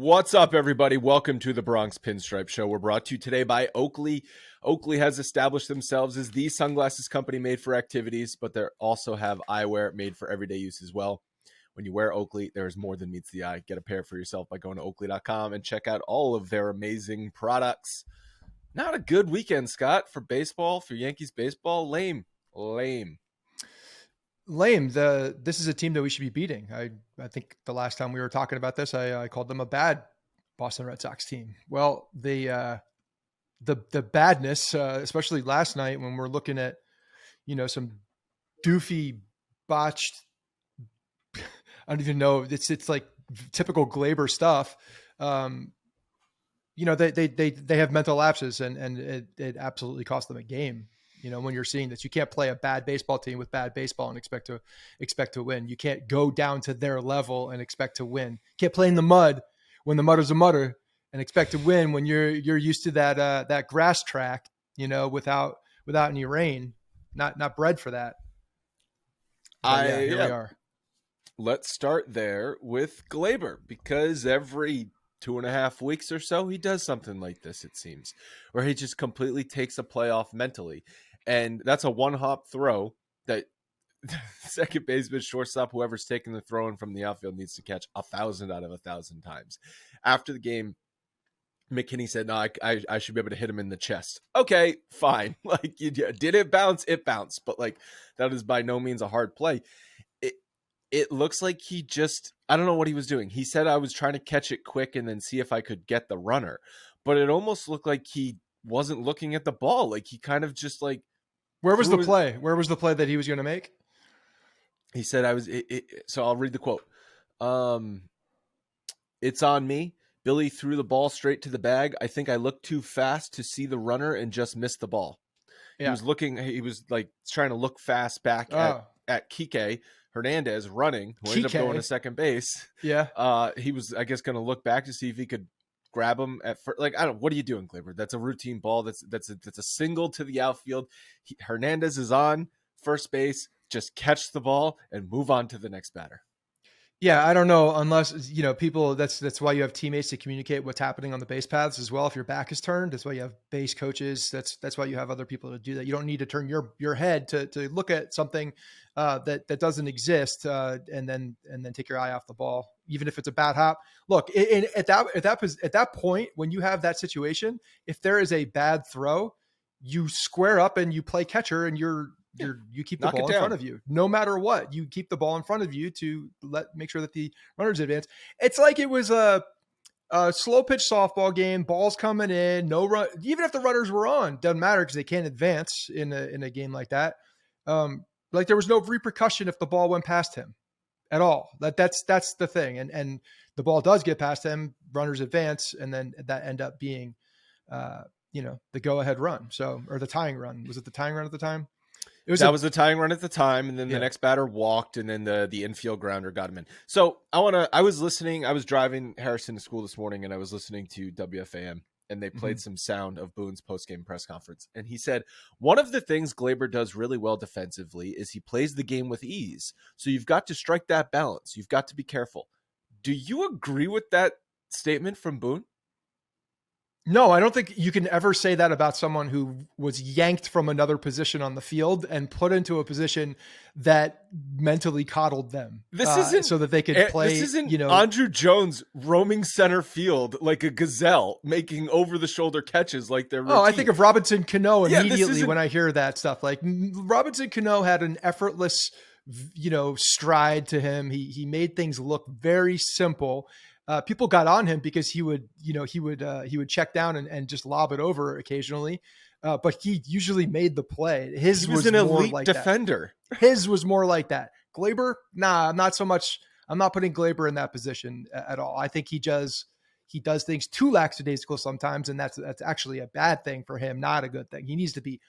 What's up, everybody? Welcome to the Bronx Pinstripe Show. We're brought to you today by Oakley. Oakley has established themselves as the sunglasses company made for activities, but they also have eyewear made for everyday use as well. When you wear Oakley, there is more than meets the eye. Get a pair for yourself by going to Oakley.com and check out all of their amazing products. Not a good weekend, Scott, for baseball, for Yankees baseball. Lame. This is a team that we should be beating. I think the last time we were talking about this, I called them a bad Boston Red Sox team. Well, the badness, especially last night when we're looking at, some doofy botched, I don't even know. It's like typical Gleyber stuff. They have mental lapses and it absolutely cost them a game. When you're seeing this, you can't play a bad baseball team with bad baseball and expect to win. You can't go down to their level and expect to win. You can't play in the mud when the mud is a mudder and expect to win when you're used to that grass track, without any rain. Not bred for that. Here we are. Let's start there with Gleyber, because every 2.5 weeks or so, he does something like this, it seems, where he just completely takes a play off mentally. And that's a one-hop throw that second baseman, shortstop, whoever's taking the throw in from the outfield needs to catch 1,000 out of 1,000 times. After the game, McKinney said, no, I should be able to hit him in the chest. Okay, fine. Like, did it bounce? It bounced. But, like, that is by no means a hard play. It looks like he just, I don't know what he was doing. He said I was trying to catch it quick and then see if I could get the runner. But it almost looked like he wasn't looking at the ball. Like, he kind of just, like, where was the play? Where was the play that he was going to make? He said so I'll read the quote. It's on me. Billy threw the ball straight to the bag. I think I looked too fast to see the runner and just missed the ball. Yeah. He was like trying to look fast back at Kike Hernandez running, who ended up going to second base. Yeah. He was, I guess, going to look back to see if he could grab him at first. Like, I don't, what are you doing, Gleyber? That's a routine ball. That's a single to the outfield. Hernandez is on first base. Just catch the ball and move on to the next batter. Yeah, I don't know, unless, people, that's why you have teammates to communicate what's happening on the base paths as well. If your back is turned, that's why you have base coaches. That's why you have other people to do that. You don't need to turn your head to look at something that doesn't exist and then take your eye off the ball, even if it's a bad hop. Look, at that point, when you have that situation, if there is a bad throw, you square up and you play catcher and you keep the ball in front of you, no matter what. You keep the ball in front of you to make sure that the runners advance. It's like it was a slow pitch softball game, balls coming in, no run. Even if the runners were on, doesn't matter because they can't advance in a game like that. Like there was no repercussion if the ball went past him at all. That's the thing. And the ball does get past him, runners advance, and then that end up being, the go ahead run. Or the tying run. Was it the tying run at the time? That was the tying run at the time, and then the next batter walked, and then the infield grounder got him in. So I was driving Harrison to school this morning, and I was listening to WFAM, and they played some sound of Boone's post-game press conference. And he said, one of the things Gleyber does really well defensively is he plays the game with ease. So you've got to strike that balance. You've got to be careful. Do you agree with that statement from Boone? No, I don't think you can ever say that about someone who was yanked from another position on the field and put into a position that mentally coddled them. This isn't so that they could play. This isn't Andrew Jones roaming center field like a gazelle, making over-the-shoulder catches like they're routine. Oh, I think of Robinson Cano immediately when I hear that stuff. Like Robinson Cano had an effortless, stride to him. He made things look very simple. People got on him because he would check down and just lob it over occasionally. But he usually made the play. He was an elite like defender. His was more like that. Gleyber, nah, not so much. I'm not putting Gleyber in that position at all. I think he does things too lackadaisical sometimes, and that's actually a bad thing for him, not a good thing. He needs to be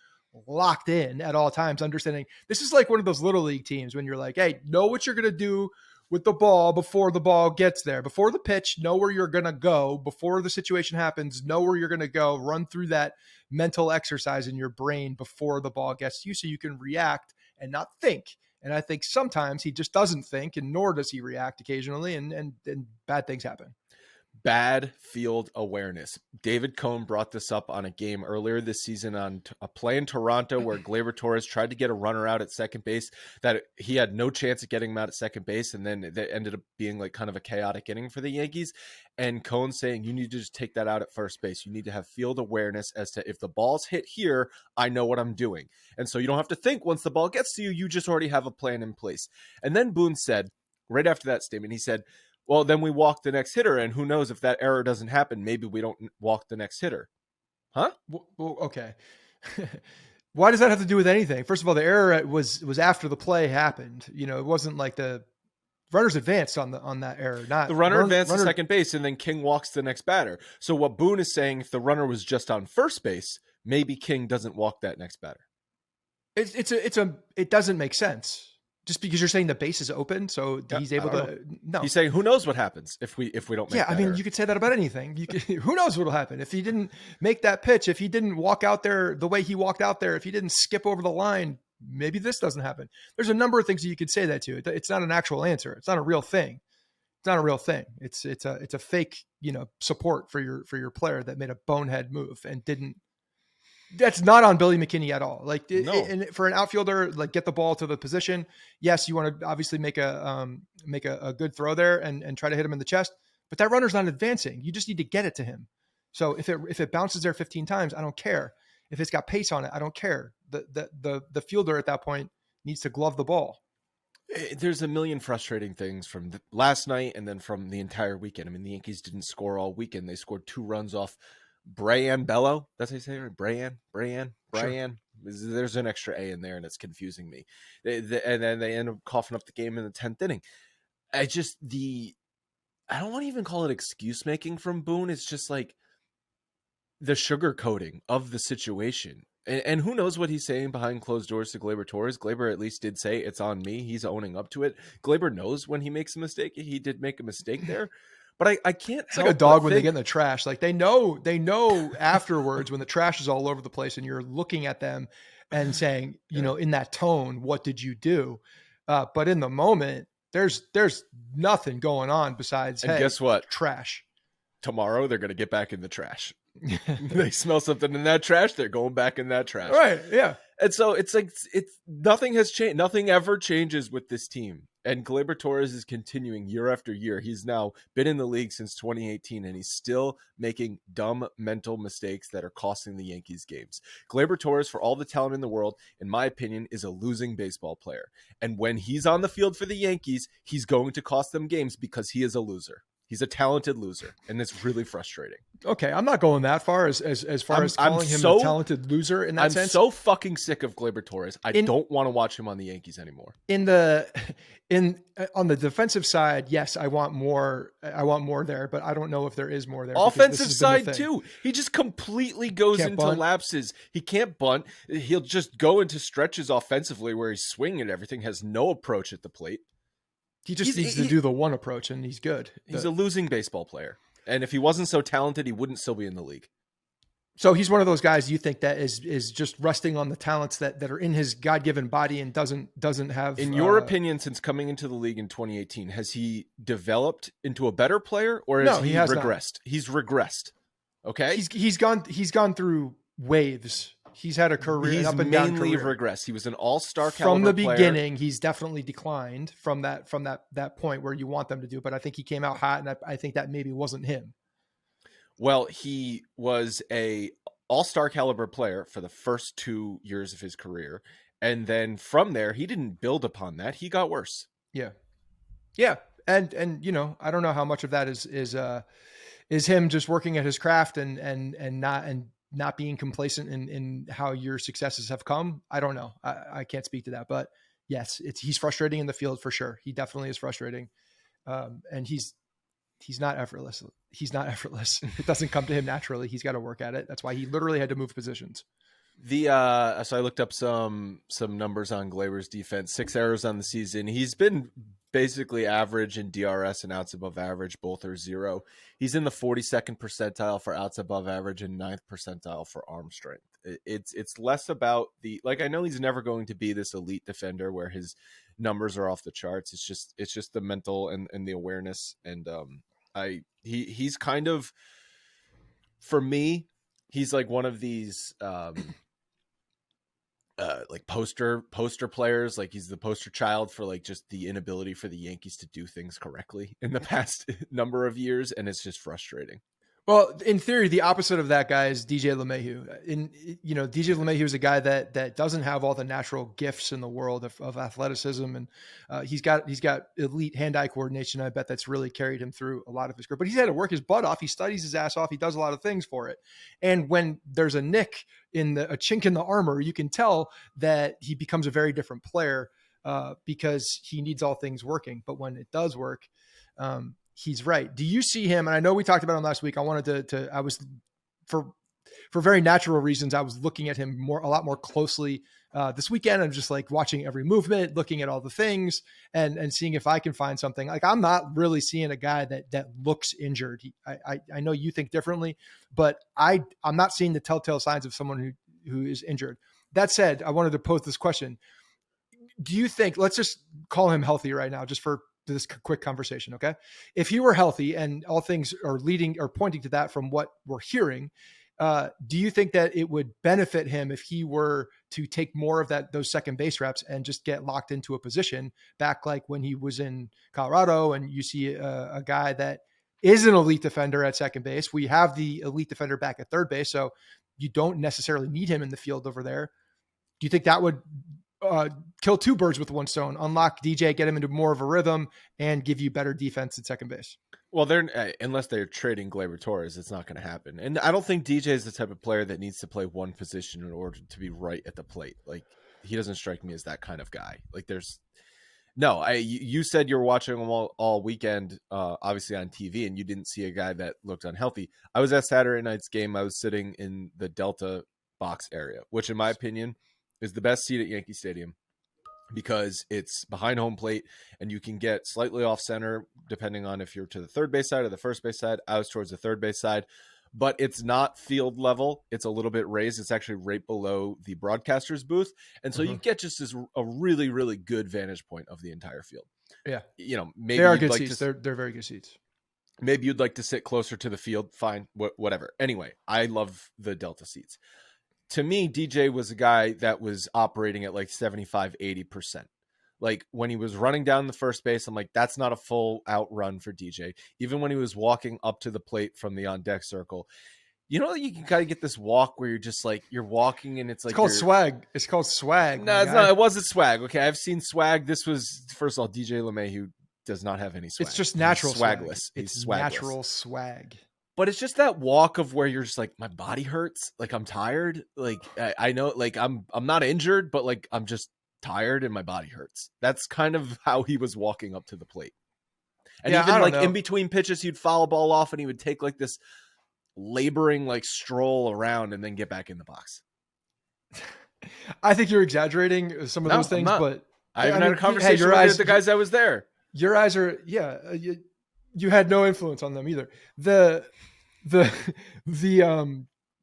locked in at all times, understanding this is like one of those little league teams when you're like, hey, know what you're going to do with the ball before the ball gets there, before the pitch, know where you're going to go, before the situation happens, know where you're going to go, run through that mental exercise in your brain before the ball gets to you so you can react and not think. And I think sometimes he just doesn't think, and nor does he react occasionally, and bad things happen. bad field awareness. David Cohn brought this up on a game earlier this season on a play in Toronto where Gleyber Torres tried to get a runner out at second base that he had no chance of getting him out at second base. And then it ended up being like kind of a chaotic inning for the Yankees. And Cohn saying, you need to just take that out at first base. You need to have field awareness as to if the ball's hit here, I know what I'm doing. And so you don't have to think once the ball gets to you, you just already have a plan in place. And then Boone said, right after that statement, he said, well, then we walk the next hitter, and who knows if that error doesn't happen, maybe we don't walk the next hitter. Huh? Well, okay. Why does that have to do with anything? First of all, the error was after the play happened. You know, it wasn't like the runners advanced on that error. Not the runner advanced to second base, and then King walks the next batter. So what Boone is saying, if the runner was just on first base, maybe King doesn't walk that next batter. It doesn't make sense. Just because you're saying the base is open, so he's able to. No, he's saying who knows what happens if we don't make. Yeah, I mean, error. You could say that about anything. Who knows what'll happen if he didn't make that pitch, if he didn't walk out there the way he walked out there, if he didn't skip over the line, maybe this doesn't happen. There's a number of things that you could say that to. It's not an actual answer. It's not a real thing. It's not a real thing. It's a fake, support for your player that made a bonehead move and didn't. That's not on Billy McKinney at all. Like, no. And for an outfielder, like get the ball to the position. Yes, you want to obviously make a good throw there and try to hit him in the chest, but that runner's not advancing. You just need to get it to him. So if it bounces there 15 times, I don't care. If it's got pace on it, I don't care. The fielder at that point needs to glove the ball. There's a million frustrating things from last night and then from the entire weekend. I mean, the Yankees didn't score all weekend. They scored 2 runs off Brian Bello. That's how you say it? Brian. Sure. There's an extra A in there, and it's confusing me. And then they end up coughing up the game in the 10th inning. I don't want to even call it excuse making from Boone. It's just like the sugarcoating of the situation. And who knows what he's saying behind closed doors to Gleyber Torres. Gleyber at least did say it's on me. He's owning up to it. Gleyber knows when he makes a mistake. He did make a mistake there. But I can't. It's like a dog when they get in the trash. Like they know afterwards when the trash is all over the place and you're looking at them and saying, in that tone, what did you do? But in the moment, there's nothing going on besides, and guess what? Trash. Tomorrow they're going to get back in the trash. They smell something in that trash. They're going back in that trash. Right. Yeah. And so it's like nothing has changed. Nothing ever changes with this team. And Gleyber Torres is continuing year after year. He's now been in the league since 2018, and he's still making dumb mental mistakes that are costing the Yankees games. Gleyber Torres, for all the talent in the world, in my opinion, is a losing baseball player. And when he's on the field for the Yankees, he's going to cost them games because he is a loser. He's a talented loser, and it's really frustrating. Okay, I'm not going that far as far as calling him a talented loser in that sense. I'm so fucking sick of Gleyber Torres. I don't want to watch him on the Yankees anymore. On the defensive side, yes, I want more there, but I don't know if there is more there. Offensive side too. He just completely goes into lapses. He can't bunt. He'll just go into stretches offensively where he's swinging at everything, has no approach at the plate. He just needs to do the one approach, and he's good. He's a losing baseball player. And if he wasn't so talented, he wouldn't still be in the league. So he's one of those guys you think that is just resting on the talents that are in his God-given body and doesn't have... In your opinion, since coming into the league in 2018, has he developed into a better player, or has he regressed? Not. He's regressed. Okay? He's gone through waves. He's had a career. He's up and down mainly career. regressed. He was an all-star caliber from the player. beginning. He's definitely declined from that point where you want them to do. But I think he came out hot, and I think that maybe wasn't him. Well, he was a all-star caliber player for the first 2 years of his career, and then from there, he didn't build upon that. He got worse. Yeah, and I don't know how much of that is him just working at his craft and not being complacent in how your successes have come. I don't know. I can't speak to that, but yes, he's frustrating in the field for sure. He definitely is frustrating. And he's not effortless. It doesn't come to him naturally. He's got to work at it. That's why he literally had to move positions. So I looked up some numbers on Gleyber's defense. 6 errors on the season. He's been basically average in DRS and outs above average. Both are 0. He's in the 42nd percentile for outs above average and 9th percentile for arm strength. It's less about I know he's never going to be this elite defender where his numbers are off the charts. It's just the mental and the awareness and He's kind of, for me, he's like one of these like poster players. Like he's the poster child for like just the inability for the Yankees to do things correctly in the past number of years, and it's just frustrating. Well, in theory, the opposite of that guy is DJ LeMahieu. DJ LeMahieu is a guy that doesn't have all the natural gifts in the world of athleticism, and he's got elite hand-eye coordination. I bet that's really carried him through a lot of his career. But he's had to work his butt off. He studies his ass off. He does a lot of things for it. And when there's a nick a chink in the armor, you can tell that he becomes a very different player because he needs all things working. But when it does work, he's right. Do you see him? And I know we talked about him last week. I wanted I was for very natural reasons. I was looking at him a lot more closely this weekend. I'm just like watching every movement, looking at all the things and seeing if I can find something. Like I'm not really seeing a guy that looks injured. I know you think differently, but I'm not seeing the telltale signs of someone who is injured. That said, I wanted to pose this question. Do you think, let's just call him healthy right now, just for this quick conversation. Okay. If he were healthy and all things are leading or pointing to that from what we're hearing, do you think that it would benefit him if he were to take more of those second base reps and just get locked into a position back like when he was in Colorado and you see a guy that is an elite defender at second base? We have the elite defender back at third base, so you don't necessarily need him in the field over there. Do you think that would kill two birds with one stone, unlock DJ, get him into more of a rhythm, and give you better defense at second base? Well, unless they're trading Gleyber Torres, it's not going to happen. And I don't think DJ is the type of player that needs to play one position in order to be right at the plate. Like he doesn't strike me as that kind of guy. Like you said you were watching him all weekend, obviously on TV, and you didn't see a guy that looked unhealthy. I was at Saturday night's game. I was sitting in the Delta box area, which in my opinion is the best seat at Yankee Stadium because it's behind home plate and you can get slightly off center depending on if you're to the third base side or the first base side. I was towards the third base side, but it's not field level. It's a little bit raised. It's actually right below the broadcaster's booth. And so you get just a really, really good vantage point of the entire field. Yeah. Maybe they are good seats. They're very good seats. Maybe you'd like to sit closer to the field. Fine. Whatever. Anyway, I love the Delta seats. To me, DJ was a guy that was operating at like 75, 80%. Like when he was running down the first base, I'm like, that's not a full out run for DJ. Even when he was walking up to the plate from the on deck circle, you can kind of get this walk where you're just like, you're walking and it's like, it's called swag. It's called swag. No, it's not. It wasn't swag. Okay. I've seen swag. This was, first of all, DJ LeMahieu does not have any swag. It's just natural swagless. It's natural swag. But it's just that walk of where you're just like, my body hurts. Like I'm tired. Like I know, like I'm not injured, but like I'm just tired and my body hurts. That's kind of how he was walking up to the plate. And even like in between pitches, he'd foul ball off and he would take like this laboring like stroll around and then get back in the box. I think you're exaggerating some of those things, but I haven't had a conversation with the guys that was there. Your eyes are, you had no influence on them either. The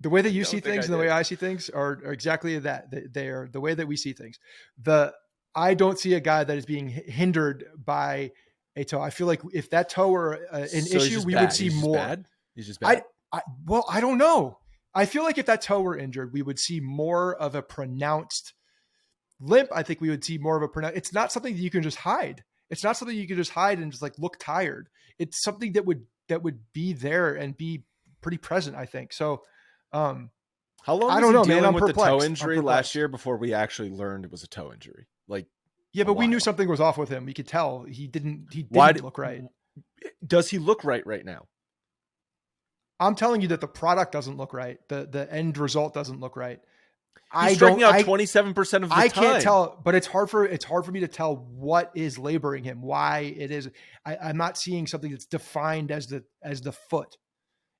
way that you see things and the way I see things are exactly that. They are the way that we see things. I don't see a guy that is being hindered by a toe. I feel like if that toe were an issue, we would see more. Bad? He's just bad. I don't know. I feel like if that toe were injured, we would see more of a pronounced limp. I think we would see more of a pronounced. It's not something that you can just hide. It's not something you can just hide and just like look tired. It's something that would be there and be pretty present, I think. So, how long was he dealing with the toe injury last year before we actually learned it was a toe injury? Like, yeah, but we knew something was off with him. We could tell he didn't look right. Does he look right now? I'm telling you that the product doesn't look right. The end result doesn't look right. He's striking out 27% of the time. I can't tell, but it's hard for me to tell what is laboring him, why it is. I'm not seeing something that's defined as the foot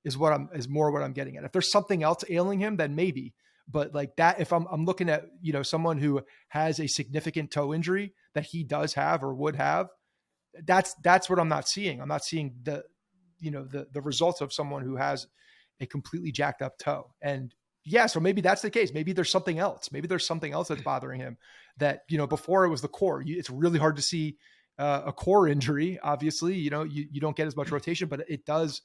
is more what I'm getting at. If there's something else ailing him, then maybe. But like that, if I'm looking at, someone who has a significant toe injury that he does have or would have, that's what I'm not seeing. I'm not seeing the results of someone who has a completely jacked up toe. And yeah, so maybe that's the case. Maybe there's something else. Maybe there's something else that's bothering him that, before it was the core. It's really hard to see a core injury. Obviously, you don't get as much rotation, but it does.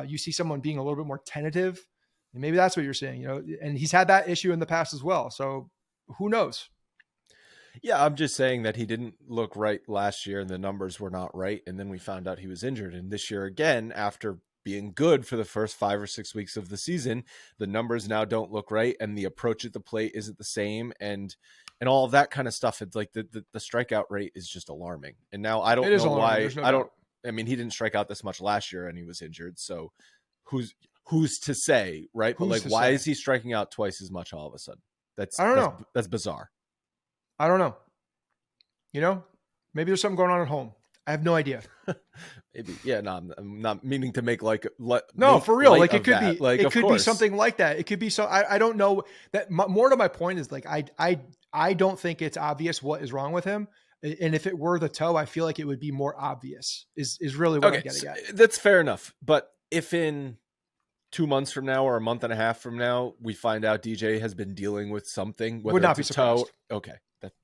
You see someone being a little bit more tentative, and maybe that's what you're saying. And he's had that issue in the past as well. So who knows? Yeah, I'm just saying that he didn't look right last year and the numbers were not right. And then we found out he was injured. And this year again, after being good for the first 5 or 6 weeks of the season, the numbers now don't look right. And the approach at the plate isn't the same. And all of that kind of stuff. It's like the strikeout rate is just alarming. And now I don't know why. I mean, he didn't strike out this much last year and he was injured. So who's to say, right? But like, why is he striking out twice as much all of a sudden? I don't know. That's bizarre. I don't know. Maybe there's something going on at home. I have no idea. Maybe. Yeah, no, I'm not meaning to make no, for real. Like it could that. be, like, it could be something like that. It could be so, I don't know that more to my point is like, I don't think it's obvious what is wrong with him. And if it were the toe, I feel like it would be more obvious is really what I'm getting at. That's fair enough. But if in 2 months from now or a month and a half from now, we find out DJ has been dealing with something, whether would not it's be a toe. surprised. Okay.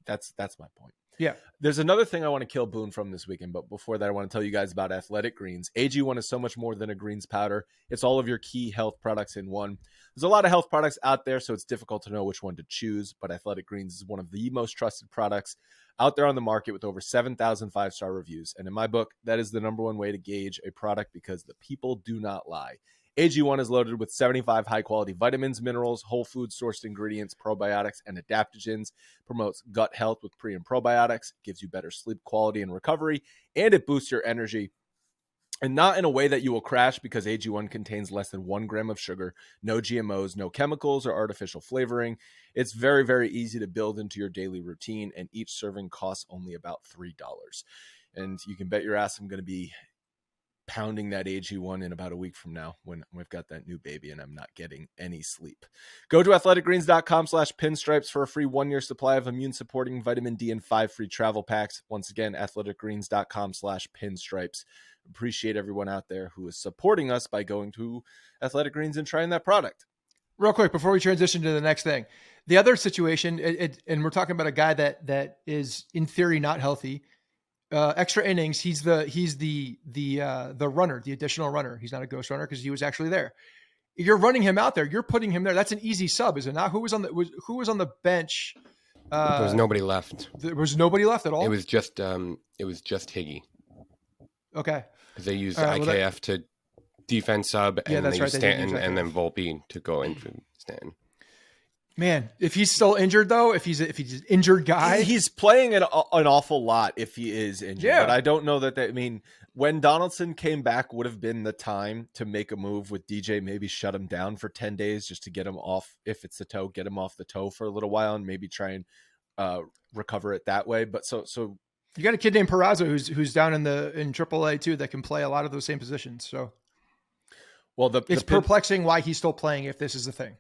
That's my point. Yeah. There's another thing I want to kill Boone from this weekend, but before that, I want to tell you guys about Athletic Greens. AG1 is so much more than a greens powder. It's all of your key health products in one. There's a lot of health products out there, so it's difficult to know which one to choose, but Athletic Greens is one of the most trusted products out there on the market with over 7,000 5-star reviews. And in my book, that is the number one way to gauge a product because the people do not lie. AG1 is loaded with 75 high-quality vitamins, minerals, whole food sourced ingredients, probiotics, and adaptogens, promotes gut health with pre- and probiotics, gives you better sleep quality and recovery, and it boosts your energy. And not in a way that you will crash because AG1 contains less than 1 gram of sugar, no GMOs, no chemicals or artificial flavoring. It's very, very easy to build into your daily routine, and each serving costs only about $3. And you can bet your ass I'm going to be pounding that AG1 in about a week from now when we've got that new baby and I'm not getting any sleep. Go to athleticgreens.com/pinstripes for a free 1-year supply of immune supporting vitamin D and 5 free travel packs. Once again, athleticgreens.com/pinstripes. Appreciate everyone out there who is supporting us by going to Athletic Greens and trying that product. Real quick, before we transition to the next thing, the other situation, and we're talking about a guy that is in theory not healthy. Extra innings. He's the runner, the additional runner. He's not a ghost runner because he was actually there. You're running him out there. You're putting him there. That's an easy sub, is it not? Who was on the bench? There was nobody left. There was nobody left at all. It was just Higgy. Okay. Because they used IKF to defense sub, and they used Stanton and then Volpe to go in for Stanton. Man, if he's still injured though, if he's an injured guy, he's playing an awful lot if he is injured. Yeah. But I don't know that. I mean, when Donaldson came back, would have been the time to make a move with DJ. Maybe shut him down for 10 days just to get him off. If it's the toe, get him off the toe for a little while and maybe try and recover it that way. But so you got a kid named Peraza who's down in AAA too that can play a lot of those same positions. So, well, it's perplexing why he's still playing if this is the thing.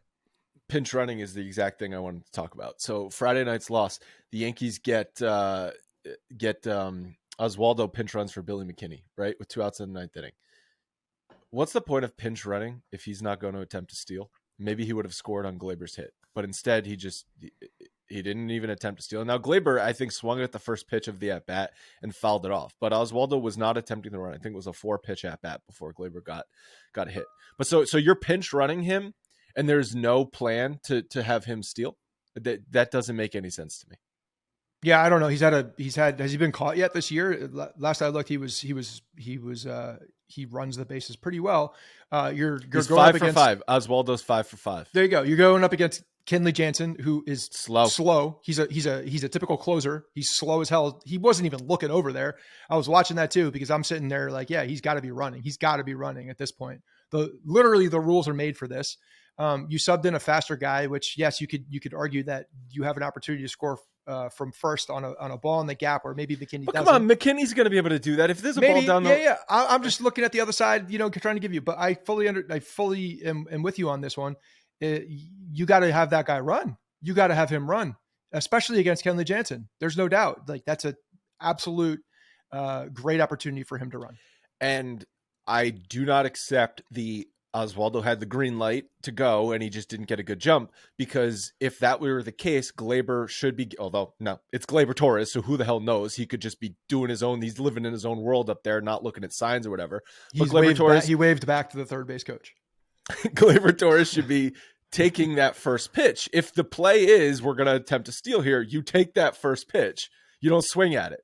Pinch running is the exact thing I wanted to talk about. So Friday night's loss, the Yankees get Oswaldo pinch runs for Billy McKinney, right? With 2 outs in the 9th inning. What's the point of pinch running if he's not going to attempt to steal? Maybe he would have scored on Gleyber's hit, but instead he didn't even attempt to steal. Now Gleyber, I think, swung at the first pitch of the at bat and fouled it off, but Oswaldo was not attempting to run. I think it was a 4-pitch at bat before Gleyber got hit. But so you're pinch running him, and there's no plan to have him steal. That doesn't make any sense to me. Yeah, I don't know. Has he been caught yet this year? Last I looked, he runs the bases pretty well. You're He's going 5 for 5. Oswaldo's 5 for 5. There you go. You're going up against Kenley Jansen, who is slow. He's a typical closer. He's slow as hell. He wasn't even looking over there. I was watching that too because I'm sitting there like, yeah, he's got to be running. He's got to be running at this point. Literally the rules are made for this. You subbed in a faster guy, which yes, you could argue that you have an opportunity to score from first on a ball in the gap, or maybe McKinney doesn't. Come on, McKinney's going to be able to do that if there's a ball down. Yeah. I'm just looking at the other side, trying to give you. But I fully am with you on this one. You got to have that guy run. You got to have him run, especially against Kenley Jansen. There's no doubt. Like that's an absolute great opportunity for him to run. And I do not accept the Oswaldo had the green light to go and he just didn't get a good jump, because if that were the case, Gleyber should be, although no, it's Gleyber Torres, so who the hell knows? He could just be doing his own, he's living in his own world up there, not looking at signs or whatever. He waved back to the third base coach. Gleyber Torres should be taking that first pitch. If the play is, we're going to attempt to steal here, you take that first pitch. You don't swing at it.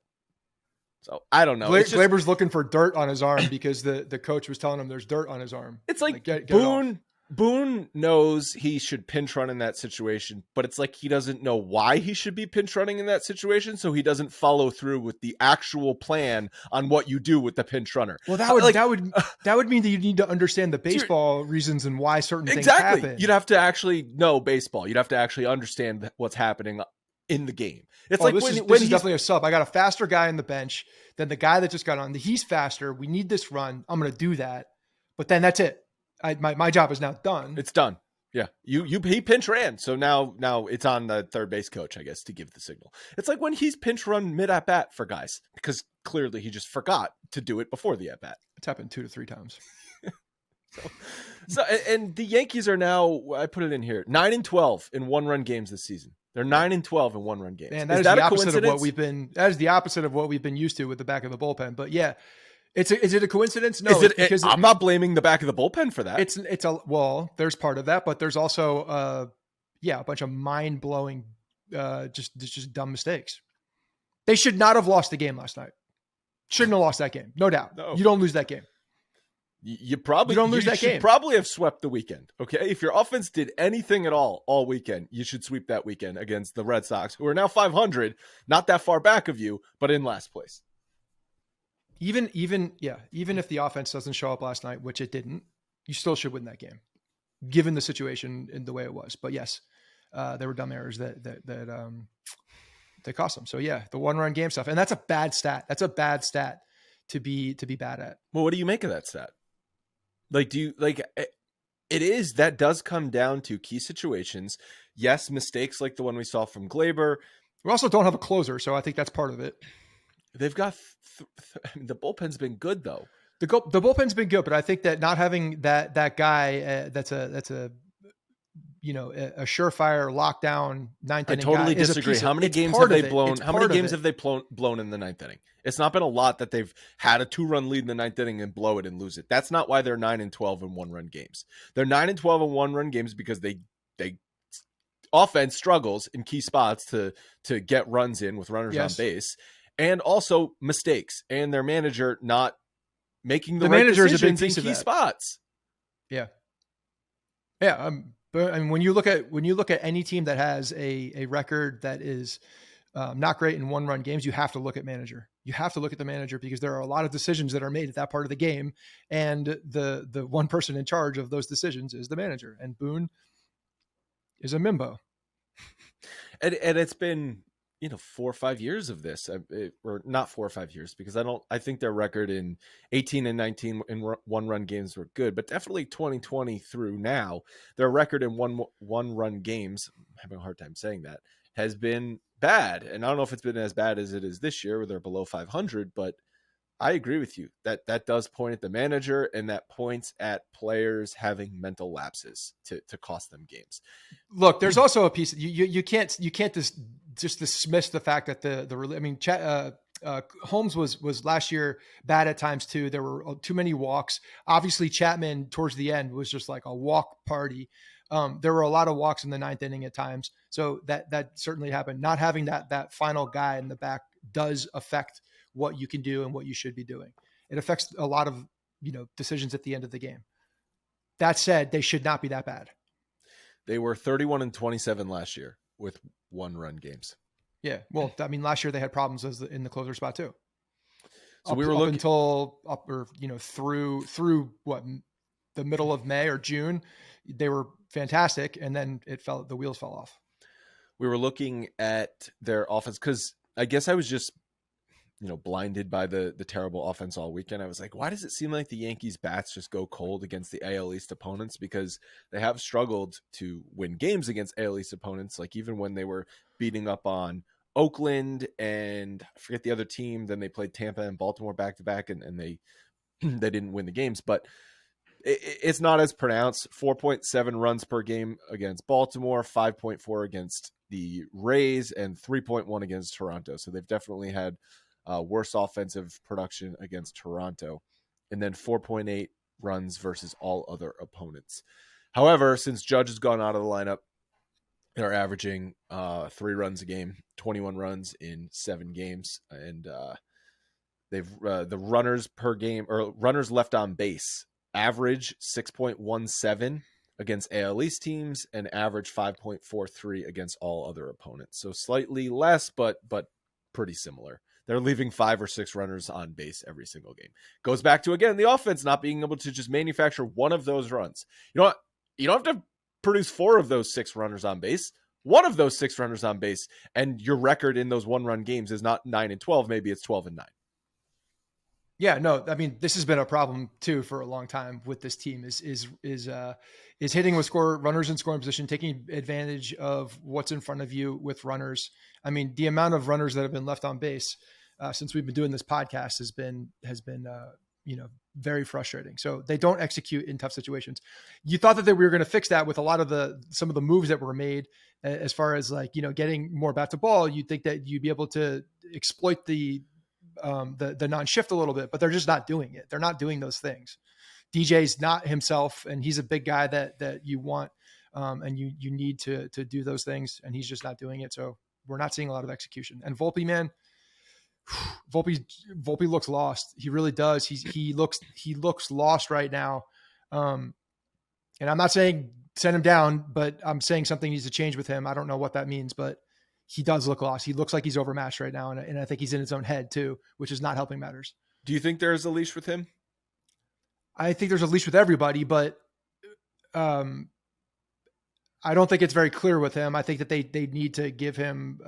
So I don't know. Gleyber's looking for dirt on his arm because the coach was telling him there's dirt on his arm. It's like get Boone knows he should pinch run in that situation, but it's like he doesn't know why he should be pinch running in that situation, so he doesn't follow through with the actual plan on what you do with the pinch runner. Well, that would mean that you need to understand the baseball reasons and why certain things happen. You'd have to actually know baseball. You'd have to actually understand what's happening in the game. It's like this is definitely a sub. I got a faster guy on the bench than the guy that just got on. He's faster. We need this run. I'm going to do that. But then that's it. My job is now done. It's done. Yeah. He pinch ran. So now it's on the third base coach, I guess, to give the signal. It's like when he's pinch run mid at bat for guys, because clearly he just forgot to do it before the at bat. It's happened 2 to 3 times. So and the Yankees are now, I put it in here, 9-12 in 1-run games this season. They're 9-12 in 1-run games. Man, that is the opposite of what we've been. That is the opposite of what we've been used to with the back of the bullpen. But yeah, is it a coincidence? No, because I'm not blaming the back of the bullpen for that. There's part of that, but there's also a bunch of mind blowing, just dumb mistakes. They should not have lost the game last night. Shouldn't have lost that game, no doubt. No. You don't lose that game. You don't lose that game. Probably have swept the weekend. Okay. If your offense did anything at all weekend, you should sweep that weekend against the Red Sox, who are now 500, not that far back of you, but in last place. Even if the offense doesn't show up last night, which it didn't, you still should win that game, given the situation and the way it was. But yes, there were dumb errors that cost them. So yeah, the 1-run game stuff, and that's a bad stat. That's a bad stat to be bad at. Well, what do you make of that stat? Like, that does come down to key situations. Yes, mistakes like the one we saw from Gleyber. We also don't have a closer, so I think that's part of it. They've got the bullpen's been good though. The bullpen's been good, but I think that not having that guy that's a surefire lockdown ninth inning. I totally disagree. How many games have they blown? How many games have they blown in the ninth inning? It's not been a lot that they've had a 2-run lead in the ninth inning and blow it and lose it. That's not why they're 9-12 in 1-run games. They're 9-12 in 1-run games because they offense struggles in key spots to get runs in with runners on base, and also mistakes and their manager not making the right decisions in key spots. Yeah. Yeah. But I mean, when you look at any team that has a record that is not great in 1-run games, you have to look at manager. You have to look at the manager because there are a lot of decisions that are made at that part of the game, and the one person in charge of those decisions is the manager. And Boone is a mimbo. And it's been 4 or 5 years of this, or not 4 or 5 years, because I think their record in 18 and 19 in 1-run games were good, but definitely 2020 through now, their record in one-run games, I'm having a hard time saying that, has been bad. And I don't know if it's been as bad as it is this year where they're below 500, but I agree with you that does point at the manager, and that points at players having mental lapses to cost them games. Look, there's also a piece you can't just dismiss the fact that Holmes was last year bad at times too. There were too many walks. Obviously, Chapman towards the end was just like a walk party. There were a lot of walks in the ninth inning at times, so that certainly happened. Not having that final guy in the back does affect what you can do and what you should be doing. It affects a lot of decisions at the end of the game. That said, they should not be that bad. They were 31-27 last year with 1-run games. Yeah. Well, I mean, last year they had problems in the closer spot too. So we were looking through what, the middle of May or June, they were fantastic. And then the wheels fell off. We were looking at their offense because I guess I was just, blinded by the terrible offense all weekend. I was like, why does it seem like the Yankees bats just go cold against the AL East opponents? Because they have struggled to win games against AL East opponents. Like even when they were beating up on Oakland and I forget the other team, then they played Tampa and Baltimore back to back and they didn't win the games. But it's not as pronounced. 4.7 runs per game against Baltimore, 5.4 against the Rays, and 3.1 against Toronto. So they've definitely had worse offensive production against Toronto, and then 4.8 runs versus all other opponents. However, since Judge has gone out of the lineup, they're averaging 3 runs a game, 21 runs in 7 games, and they've the runners per game, or runners left on base, average 6.17 against AL East teams and average 5.43 against all other opponents. So slightly less, but pretty similar. They're leaving 5 or 6 runners on base every single game. Goes back to, again, the offense not being able to just manufacture one of those runs. You know what? You don't have to produce 4 of those 6 runners on base. One of those 6 runners on base, and your record in those 1-run games is not 9-12. Maybe it's 12-9. Yeah, no, I mean, this has been a problem too for a long time with this team is hitting with runners in scoring position, taking advantage of what's in front of you with runners. I mean, the amount of runners that have been left on base since we've been doing this podcast has been very frustrating. So they don't execute in tough situations. You thought that we were going to fix that with a lot of some of the moves that were made as far as getting more bat to ball. You'd think that you'd be able to exploit the non-shift a little bit, but they're just not doing it. They're not doing those things. DJ's not himself, and he's a big guy that you want, and you need to do those things, and he's just not doing it. So we're not seeing a lot of execution. And Volpe, man, Volpe looks lost. He really does. He looks lost right now. And I'm not saying send him down, but I'm saying something needs to change with him. I don't know what that means, but he does look lost. He looks like he's overmatched right now. And I think he's in his own head too, which is not helping matters. Do you think there's a leash with him? I think there's a leash with everybody, but I don't think it's very clear with him. I think that they need to give him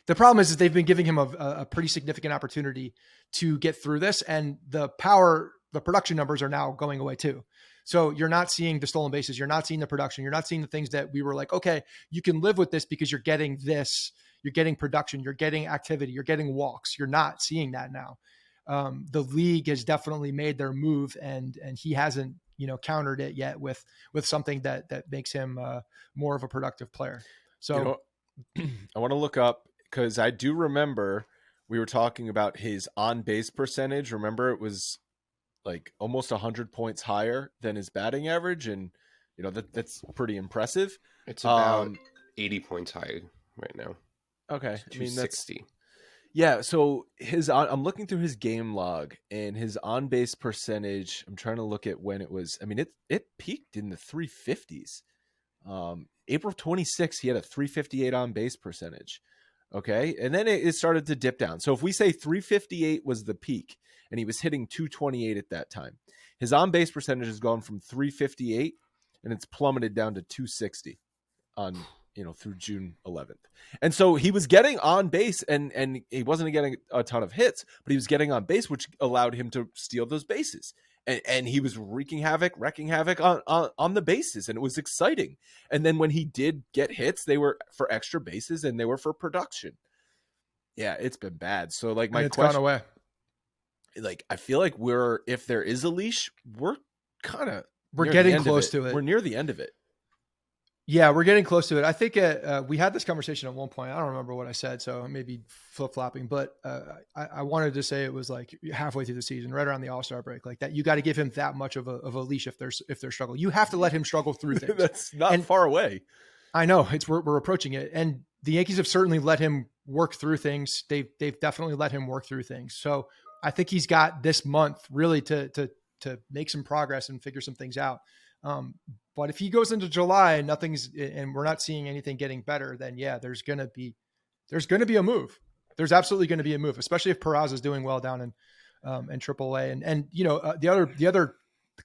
the problem is they've been giving him a pretty significant opportunity to get through this, and the production numbers are now going away too. So you're not seeing the stolen bases. You're not seeing the production. You're not seeing the things that we were like, okay, you can live with this because you're getting this, you're getting production, you're getting activity, you're getting walks. You're not seeing that now. The league has definitely made their move, and he hasn't, countered it yet with something that makes him more of a productive player. So I want to look up, because I do remember we were talking about his on base percentage. Remember, it was like almost 100 points higher than his batting average. And, that's pretty impressive. It's about 80 points high right now. Okay. I mean, that's 60. Yeah. So I'm looking through his game log, and his on base percentage. I'm trying to look at when it was. I mean, it peaked in the 350s. April 26th, he had a 358 on base percentage. Okay. And then it started to dip down. So if we say 358 was the peak, and he was hitting 228 at that time, his on base percentage has gone from 358 and it's plummeted down to 260 on, through June 11th. And so he was getting on base, and he wasn't getting a ton of hits, but he was getting on base, which allowed him to steal those bases. And he was wreaking havoc on the bases, and it was exciting. And then when he did get hits, they were for extra bases and they were for production. Yeah, it's been bad. So like my it's gone away. Like, I feel like if there is a leash, we're getting close to it. We're near the end of it. Yeah, we're getting close to it. I think we had this conversation at one point. I don't remember what I said, so maybe flip-flopping, but I wanted to say it was like halfway through the season, right around the All-Star break, like that. You got to give him that much of a leash if they're struggling. You have to let him struggle through things. That's not far away. I know we're approaching it, and the Yankees have certainly let him work through things. They've definitely let him work through things. So I think he's got this month really to make some progress and figure some things out. But if he goes into July and we're not seeing anything getting better, then yeah, there's going to be a move. There's absolutely going to be a move, especially if Peraza is doing well down in AAA. And the other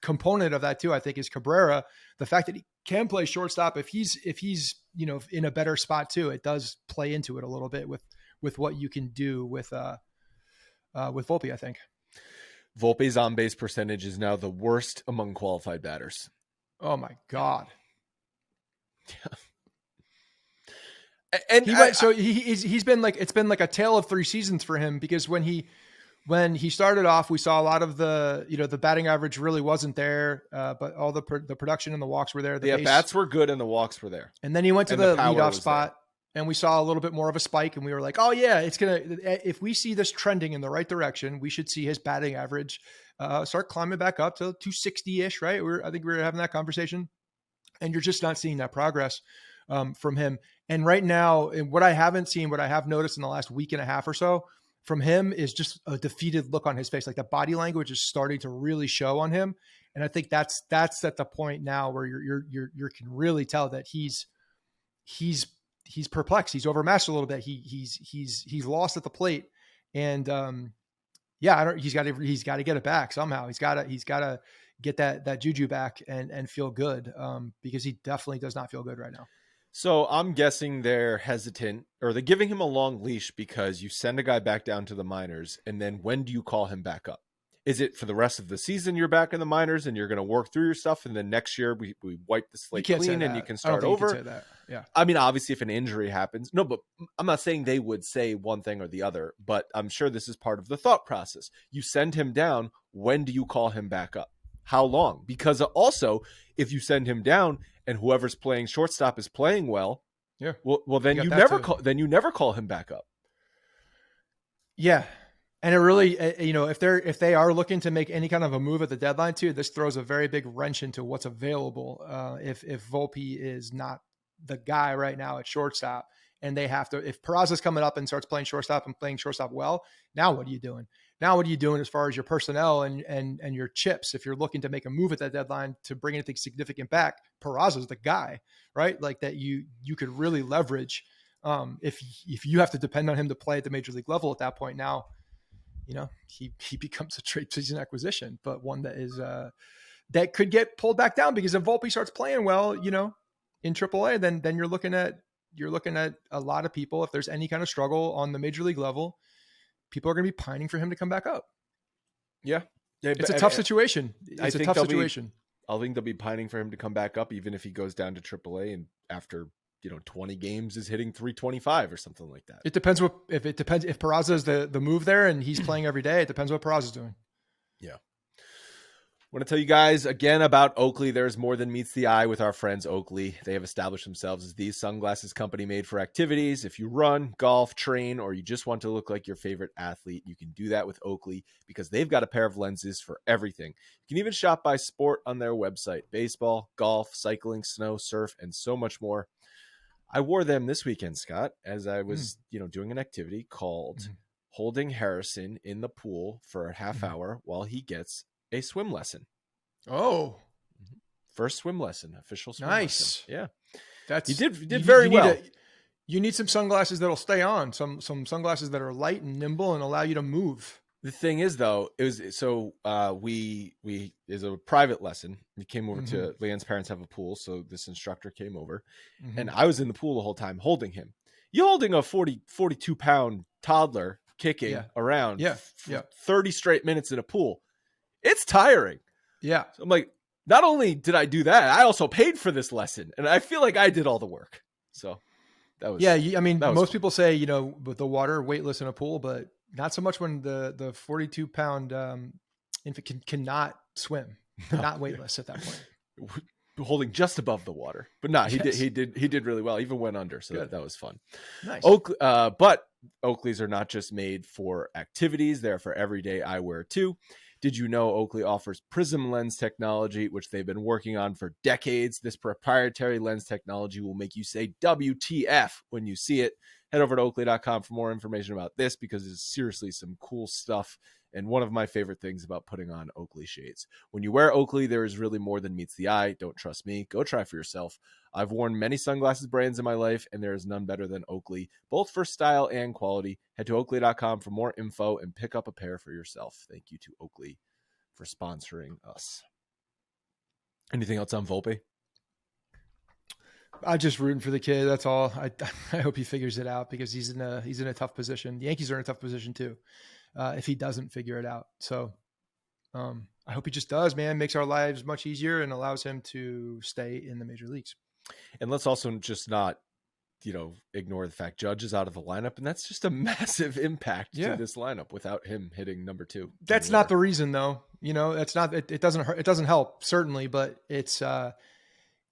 component of that too, I think, is Cabrera. The fact that he can play shortstop, if he's in a better spot too, it does play into it a little bit with what you can do with Volpe, I think. Volpe's on base percentage is now the worst among qualified batters. Oh my God. And he's been like, it's been like a tale of 3 seasons for him, because when he when he started off, we saw a lot of the batting average really wasn't there, but all the production and the walks were there. The bats were good and the walks were there. And then he went to the leadoff spot and we saw a little bit more of a spike, and we were like, oh yeah, if we see this trending in the right direction, we should see his batting average start climbing back up to 260-ish, right? I think we were having that conversation, and you're just not seeing that progress from him. And right now, and what I have noticed in the last week and a half or so from him is just a defeated look on his face. Like the body language is starting to really show on him. And I think that's at the point now where you can really tell that he's perplexed. He's overmatched a little bit. He's lost at the plate, and he's got to get it back somehow. He's got to get that juju back and feel good, because he definitely does not feel good right now. So I'm guessing they're hesitant, or they're giving him a long leash because you send a guy back down to the minors, and then when do you call him back up? Is it for the rest of the season you're back in the minors and you're going to work through your stuff, and then next year we wipe the slate clean and you can start over? You can say that. Yeah. I mean, obviously if an injury happens, no, but I'm not saying they would say one thing or the other, but I'm sure this is part of the thought process. You send him down. When do you call him back up? How long? Because also if you send him down and whoever's playing shortstop is playing well, yeah, well then you never call him back up. Yeah. And it really, if they are looking to make any kind of a move at the deadline too, this throws a very big wrench into what's available. If Volpe is not the guy right now at shortstop, and they have to, if Peraza's coming up and starts playing shortstop and playing shortstop well, now what are you doing? Now what are you doing as far as your personnel and your chips? If you're looking to make a move at that deadline to bring anything significant back, Peraza's the guy, right? Like that you could really leverage. If you have to depend on him to play at the major league level at that point now. He becomes a trade season acquisition, but one that is that could get pulled back down, because if Volpe starts playing well, in AAA, then you're looking at a lot of people. If there's any kind of struggle on the major league level, people are going to be pining for him to come back up. Yeah, it's a tough situation. It's a tough situation. I think they'll be pining for him to come back up, even if he goes down to AAA and after 20 games is hitting 325 or something like that. It depends if Peraza is the move there and he's playing every day. It depends what Peraza's doing. Yeah. I want to tell you guys again about Oakley. There's more than meets the eye with our friends Oakley. They have established themselves as the sunglasses company made for activities. If you run, golf, train, or you just want to look like your favorite athlete, you can do that with Oakley, because they've got a pair of lenses for everything. You can even shop by sport on their website: baseball, golf, cycling, snow, surf, and so much more. I wore them this weekend, Scott, as I was, doing an activity called holding Harrison in the pool for a half hour while he gets a swim lesson. Oh, first swim lesson, official swim nice. lesson. Yeah, that's you did very well. You need some sunglasses that'll stay on. Some sunglasses that are light and nimble and allow you to move. The thing is, though, we is a private lesson. We came over to Leanne's parents have a pool, so this instructor came over, and I was in the pool the whole time holding him. You holding a 42 pound toddler kicking around, 30 straight minutes in a pool. It's tiring. Yeah, so I'm like, not only did I do that, I also paid for this lesson, and I feel like I did all the work. So that was most people say with the water weightless in a pool, but not so much when the 42 pound infant cannot swim, not weightless at that point. Holding just above the water, but he did really well. Even went under, so that was fun. Nice. But Oakleys are not just made for activities; they're for everyday eyewear too. Did you know Oakley offers prism lens technology, which they've been working on for decades? This proprietary lens technology will make you say WTF when you see it. Head over to Oakley.com for more information about this, because it's seriously some cool stuff. And one of my favorite things about putting on Oakley shades. When you wear Oakley, there is really more than meets the eye. Don't trust me. Go try for yourself. I've worn many sunglasses brands in my life, and there is none better than Oakley, both for style and quality. Head to Oakley.com for more info and pick up a pair for yourself. Thank you to Oakley for sponsoring us. Anything else on Volpe? I'm just rooting for the kid. That's all. I hope he figures it out, because he's in a tough position. The Yankees are in a tough position too, if he doesn't figure it out. So I hope he just does, man. Makes our lives much easier and allows him to stay in the major leagues. And let's also just not ignore the fact Judge is out of the lineup, and that's just a massive impact to this lineup without him hitting number 2. That's not the reason, though. That's not. It doesn't hurt. It doesn't help, certainly, but it's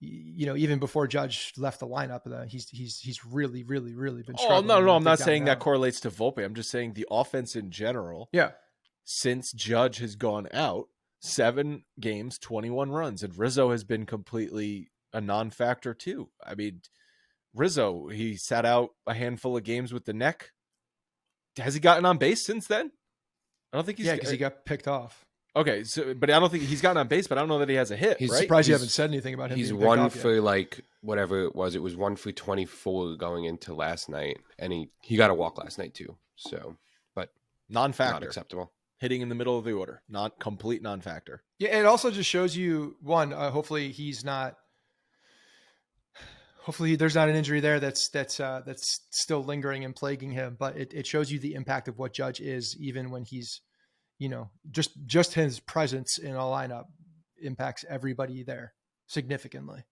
even before Judge left the lineup, he's really, really, really been struggling. Oh no, I'm not saying that correlates to Volpe. I'm just saying the offense in general. Yeah. Since Judge has gone out, 7 games, 21 runs, and Rizzo has been completely a non-factor too. I mean, Rizzo, he sat out a handful of games with the neck. Has he gotten on base since then? I don't think he's. Yeah, because he got picked off. Okay, but I don't think he's gotten on base, but I don't know that he has a hit. He's surprised you haven't said anything about him. He's one for like whatever it was. It was 1 for 24 going into last night, and he got a walk last night too. So, but non-factor, not acceptable. Hitting in the middle of the order, not complete non-factor. Yeah, it also just shows you one. Hopefully he's not. Hopefully there's not an injury there that's still lingering and plaguing him. But it shows you the impact of what Judge is, even when he's, just his presence in a lineup impacts everybody there significantly.